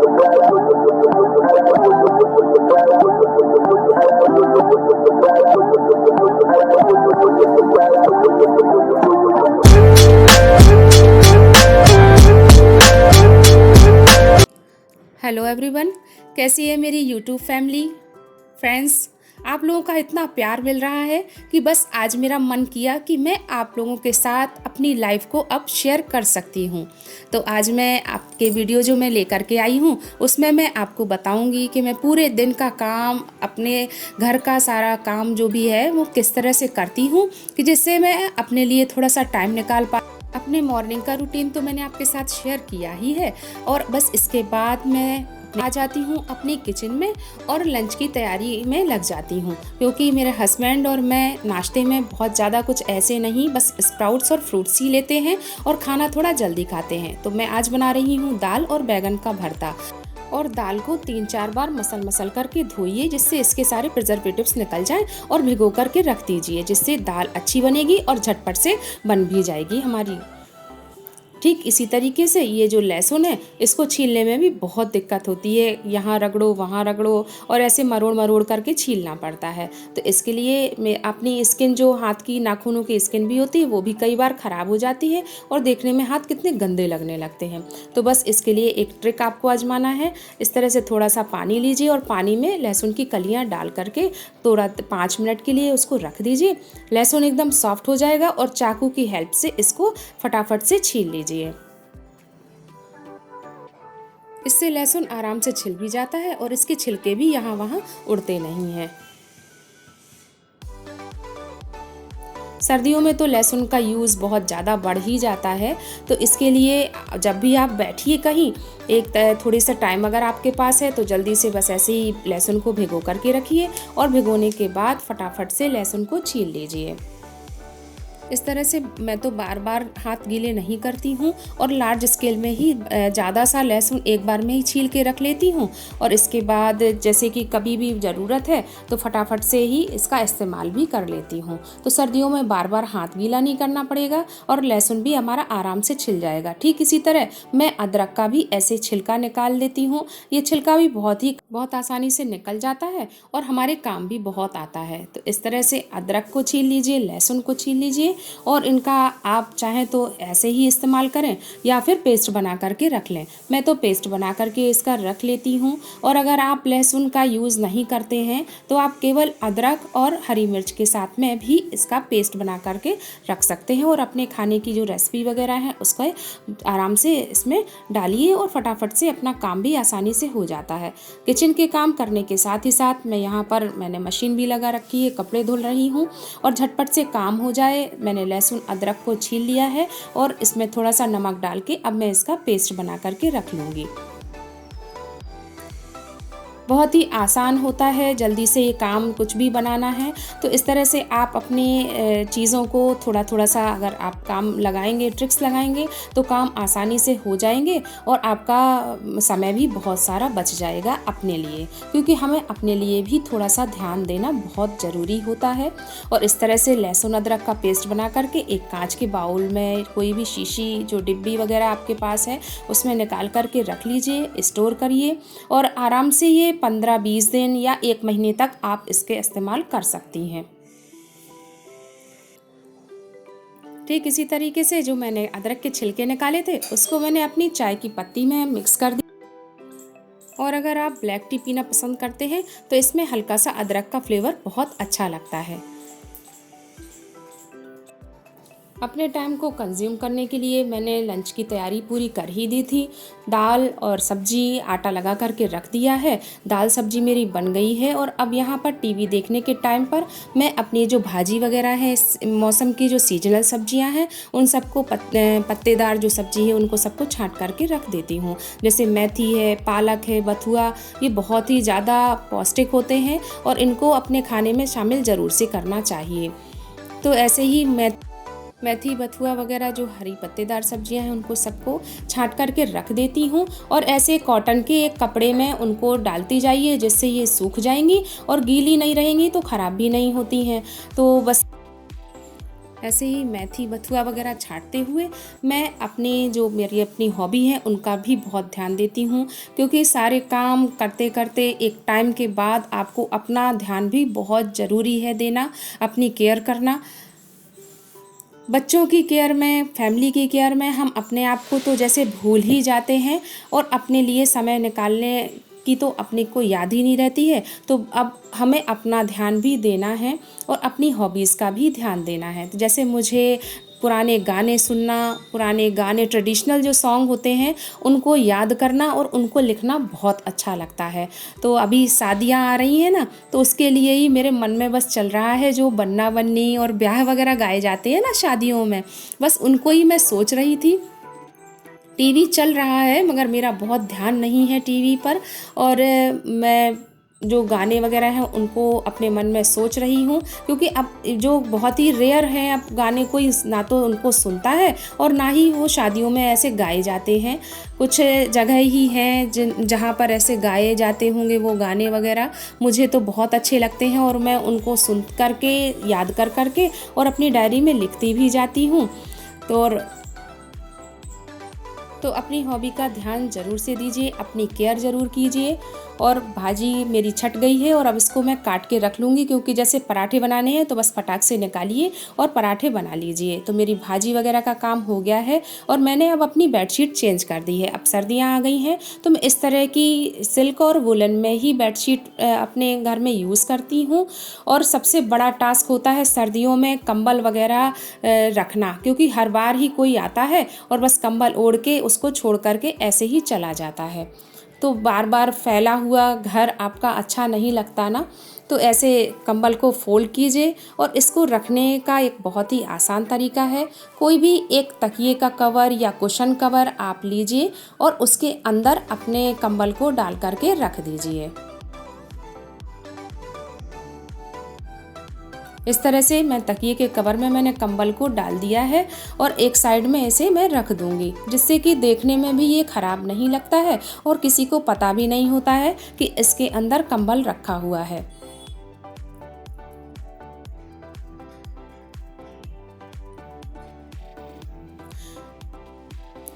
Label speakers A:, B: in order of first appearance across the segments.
A: Hello everyone, कैसी है मेरी यूट्यूब फैमिली फ्रेंड्स। आप लोगों का इतना प्यार मिल रहा है कि बस आज मेरा मन किया कि मैं आप लोगों के साथ अपनी लाइफ को अब शेयर कर सकती हूँ। तो आज मैं आपके वीडियो जो मैं लेकर के आई हूँ उसमें मैं आपको बताऊँगी कि मैं पूरे दिन का काम, अपने घर का सारा काम जो भी है वो किस तरह से करती हूँ कि जिससे मैं अपने लिए थोड़ा सा टाइम निकाल पा। अपने मॉर्निंग का रूटीन तो मैंने आपके साथ शेयर किया ही है और बस इसके बाद मैं आ जाती हूँ अपनी किचन में और लंच की तैयारी में लग जाती हूँ, क्योंकि मेरे हस्बैंड और मैं नाश्ते में बहुत ज़्यादा कुछ ऐसे नहीं, बस स्प्राउट्स और फ्रूट्स ही लेते हैं और खाना थोड़ा जल्दी खाते हैं। तो मैं आज बना रही हूँ दाल और बैगन का भरता। और दाल को 3-4 बार मसल करके धोइए जिससे इसके सारे प्रिजर्वेटिव्स निकल जाएं और भिगो करके रख दीजिए, जिससे दाल अच्छी बनेगी और झटपट से बन भी जाएगी हमारी। ठीक इसी तरीके से ये जो लहसुन है इसको छीलने में भी बहुत दिक्कत होती है, यहाँ रगड़ो वहाँ रगड़ो और ऐसे मरोड़ मरोड़ करके छीलना पड़ता है। तो इसके लिए मैं अपनी स्किन, जो हाथ की नाखूनों की स्किन भी होती है वो भी कई बार ख़राब हो जाती है और देखने में हाथ कितने गंदे लगने लगते हैं। तो बस इसके लिए एक ट्रिक आपको आजमाना है। इस तरह से थोड़ा सा पानी लीजिए और पानी में लहसुन की कलियाँ डाल करके थोड़ा 5 मिनट के लिए उसको रख दीजिए। लहसुन एकदम सॉफ्ट हो जाएगा और चाकू की हेल्प से इसको फटाफट से छील लीजिए। इससे लहसुन आराम से छिल भी जाता है और इसके छिलके भी यहाँ वहाँ उड़ते नहीं हैं। सर्दियों में तो लहसुन का यूज़ बहुत ज़्यादा बढ़ ही जाता है, तो इसके लिए जब भी आप बैठिए कहीं, एक थोड़ी सा टाइम अगर आपके पास है तो जल्दी से बस ऐसे ही लहसुन को भिगो करके रखिए और भिगोने के बाद फटाफट से लहसुन को छील लीजिए। इस तरह से मैं तो बार बार हाथ गीले नहीं करती हूँ और लार्ज स्केल में ही ज़्यादा सा लहसुन एक बार में ही छील के रख लेती हूँ और इसके बाद जैसे कि कभी भी ज़रूरत है तो फटाफट से ही इसका इस्तेमाल भी कर लेती हूँ। तो सर्दियों में बार बार हाथ गीला नहीं करना पड़ेगा और लहसुन भी हमारा आराम से छिल जाएगा। ठीक इसी तरह मैं अदरक का भी ऐसे छिलका निकाल लेती हूँ। ये छिलका भी बहुत आसानी से निकल जाता है और हमारे काम भी बहुत आता है। तो इस तरह से अदरक को छील लीजिए, लहसुन को छील लीजिए और इनका आप चाहें तो ऐसे ही इस्तेमाल करें या फिर पेस्ट बना करके रख लें। मैं तो पेस्ट बना करके इसका रख लेती हूँ। और अगर आप लहसुन का यूज़ नहीं करते हैं तो आप केवल अदरक और हरी मिर्च के साथ में भी इसका पेस्ट बना करके रख सकते हैं और अपने खाने की जो रेसिपी वगैरह है उसको आराम से इसमें डालिए और फटाफट से अपना काम भी आसानी से हो जाता है। किचन के काम करने के साथ ही साथ मैंने मशीन भी लगा रखी है, कपड़े धुल रही हूँ और झटपट से काम हो जाए। मैंने लहसुन अदरक को छील लिया है और इसमें थोड़ा सा नमक डाल के अब मैं इसका पेस्ट बना करके रख लूँगी। बहुत ही आसान होता है, जल्दी से ये काम कुछ भी बनाना है तो इस तरह से आप अपनी चीज़ों को थोड़ा थोड़ा सा अगर आप काम लगाएंगे, ट्रिक्स लगाएंगे तो काम आसानी से हो जाएंगे और आपका समय भी बहुत सारा बच जाएगा अपने लिए, क्योंकि हमें अपने लिए भी थोड़ा सा ध्यान देना बहुत ज़रूरी होता है। और इस तरह से लहसुन अदरक का पेस्ट बना करके एक कांच के बाउल में, कोई भी शीशी जो डिब्बी वगैरह आपके पास है उसमें निकाल करके रख लीजिए, स्टोर करिए और आराम से ये 15-20 दिन या 1 महीने तक आप इसके इस्तेमाल कर सकती हैं। ठीक इसी तरीके से जो मैंने अदरक के छिलके निकाले थे उसको मैंने अपनी चाय की पत्ती में मिक्स कर दिया। और अगर आप ब्लैक टी पीना पसंद करते हैं तो इसमें हल्का सा अदरक का फ्लेवर बहुत अच्छा लगता है। अपने टाइम को कंज्यूम करने के लिए मैंने लंच की तैयारी पूरी कर ही दी थी। दाल और सब्जी आटा लगा करके रख दिया है, दाल सब्जी मेरी बन गई है और अब यहाँ पर टीवी देखने के टाइम पर मैं अपनी जो भाजी वगैरह है, मौसम की जो सीजनल सब्जियाँ हैं उन सबको पत्तेदार जो सब्जी है उनको सबको छाँट करके रख देती हूँ। जैसे मेथी है, पालक है, बथुआ, ये बहुत ही ज़्यादा पौष्टिक होते हैं और इनको अपने खाने में शामिल ज़रूर से करना चाहिए। तो ऐसे ही मेथी, बथुआ वगैरह जो हरी पत्तेदार सब्जियां हैं उनको सबको छाँट करके रख देती हूँ और ऐसे कॉटन के एक कपड़े में उनको डालती जाइए जिससे ये सूख जाएंगी और गीली नहीं रहेंगी तो ख़राब भी नहीं होती हैं। तो बस ऐसे ही मेथी बथुआ वगैरह छाँटते हुए मैं मेरी अपनी हॉबी है उनका भी बहुत ध्यान देती हूँ, क्योंकि सारे काम करते करते एक टाइम के बाद आपको अपना ध्यान भी बहुत ज़रूरी है देना, अपनी केयर करना। बच्चों की केयर में, फैमिली की केयर में हम अपने आप को तो जैसे भूल ही जाते हैं, और अपने लिए समय निकालने की तो अपने को याद ही नहीं रहती है। तो अब हमें अपना ध्यान भी देना है और अपनी हॉबीज़ का भी ध्यान देना है। तो जैसे मुझे पुराने गाने सुनना, पुराने गाने, ट्रेडिशनल जो सॉन्ग होते हैं उनको याद करना और उनको लिखना बहुत अच्छा लगता है। तो अभी शादियां आ रही हैं ना, तो उसके लिए ही मेरे मन में बस चल रहा है जो बन्ना बन्नी और ब्याह वगैरह गाए जाते हैं ना शादियों में, बस उनको ही मैं सोच रही थी। टीवी चल रहा है मगर मेरा बहुत ध्यान नहीं है टीवी पर, और मैं जो गाने वगैरह हैं उनको अपने मन में सोच रही हूँ, क्योंकि अब जो बहुत ही रेयर हैं, अब गाने कोई ना तो उनको सुनता है और ना ही वो शादियों में ऐसे गाए जाते हैं। कुछ जगह ही हैं जहाँ पर ऐसे गाए जाते होंगे वो गाने वगैरह, मुझे तो बहुत अच्छे लगते हैं और मैं उनको सुन करके, याद कर करके और अपनी डायरी में लिखती भी जाती हूँ। तो अपनी हॉबी का ध्यान ज़रूर से दीजिए, अपनी केयर ज़रूर कीजिए। और भाजी मेरी छट गई है और अब इसको मैं काट के रख लूँगी, क्योंकि जैसे पराठे बनाने हैं तो बस फटाक से निकालिए और पराठे बना लीजिए। तो मेरी भाजी वगैरह का काम हो गया है और मैंने अब अपनी बेडशीट चेंज कर दी है। अब सर्दियाँ आ गई हैं तो मैं इस तरह की सिल्क और वुलन में ही बेडशीट अपने घर में यूज़ करती हूँ। और सबसे बड़ा टास्क होता है सर्दियों में कंबल वगैरह रखना, क्योंकि हर बार ही कोई आता है और बस कंबल ओढ़ के उसको छोड़ करके ऐसे ही चला जाता है। तो बार बार फैला हुआ घर आपका अच्छा नहीं लगता ना। तो ऐसे कंबल को फोल्ड कीजिए, और इसको रखने का एक बहुत ही आसान तरीका है। कोई भी एक तकिए का कवर या कुशन कवर आप लीजिए और उसके अंदर अपने कंबल को डाल करके रख दीजिए। इस तरह से मैं तकिए के कवर में मैंने कंबल को डाल दिया है और एक साइड में ऐसे मैं रख दूंगी, जिससे कि देखने में भी ये ख़राब नहीं लगता है और किसी को पता भी नहीं होता है कि इसके अंदर कंबल रखा हुआ है।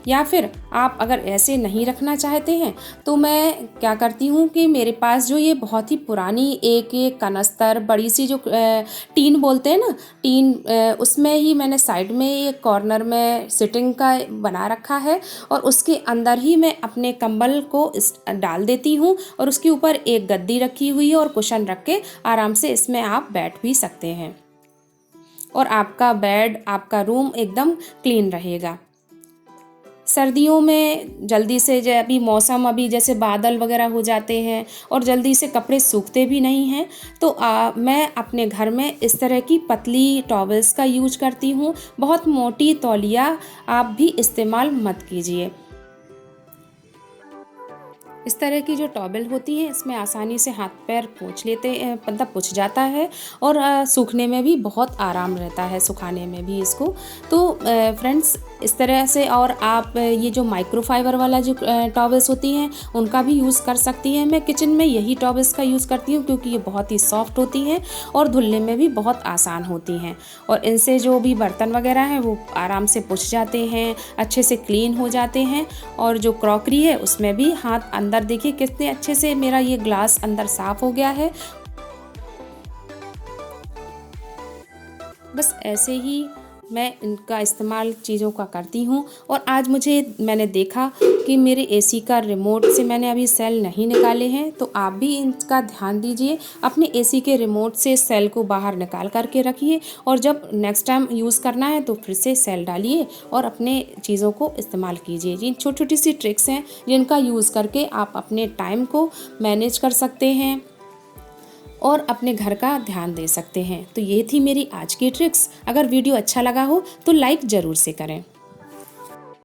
A: या फिर आप अगर ऐसे नहीं रखना चाहते हैं तो मैं क्या करती हूँ कि मेरे पास जो ये बहुत ही पुरानी एक कनस्तर बड़ी सी जो टीन बोलते हैं ना, टीन, उसमें ही मैंने साइड में एक कॉर्नर में सिटिंग का बना रखा है और उसके अंदर ही मैं अपने कंबल को डाल देती हूँ और उसके ऊपर एक गद्दी रखी हुई है और कुशन रख के आराम से इसमें आप बैठ भी सकते हैं और आपका बेड, आपका रूम एकदम क्लीन रहेगा। सर्दियों में जल्दी से अभी मौसम अभी जैसे बादल वगैरह हो जाते हैं और जल्दी से कपड़े सूखते भी नहीं हैं, तो मैं अपने घर में इस तरह की पतली टॉवल्स का यूज करती हूँ। बहुत मोटी तौलिया आप भी इस्तेमाल मत कीजिए। इस तरह की जो टॉवल होती है इसमें आसानी से हाथ पैर पोंछ लेते, मतलब पोंछ जाता है और सूखने में भी बहुत आराम रहता है, सुखाने में भी इसको। तो फ्रेंड्स, इस तरह से, और आप ये जो माइक्रोफाइबर वाला जो टॉवल्स होती हैं उनका भी यूज़ कर सकती हैं। मैं किचन में यही टॉवल्स का यूज़ करती हूँ क्योंकि ये बहुत ही सॉफ्ट होती हैं और धुलने में भी बहुत आसान होती हैं और इनसे जो भी बर्तन वगैरह हैं वो आराम से पोंछ जाते हैं, अच्छे से क्लीन हो जाते हैं। और जो क्रॉकरी है उसमें भी हाथ अंदर, देखिए कितने अच्छे से मेरा ये ग्लास अंदर साफ हो गया है। बस ऐसे ही मैं इनका इस्तेमाल चीज़ों का करती हूँ। और आज मैंने देखा कि मेरे एसी का रिमोट से मैंने अभी सेल नहीं निकाले हैं, तो आप भी इनका ध्यान दीजिए। अपने एसी के रिमोट से सेल को बाहर निकाल करके रखिए और जब नेक्स्ट टाइम यूज़ करना है तो फिर से सेल डालिए और अपने चीज़ों को इस्तेमाल कीजिए। जिन छोटी छोटी सी ट्रिक्स हैं जिनका यूज़ करके आप अपने टाइम को मैनेज कर सकते हैं और अपने घर का ध्यान दे सकते हैं। तो ये थी मेरी आज की ट्रिक्स। अगर वीडियो अच्छा लगा हो तो लाइक ज़रूर से करें।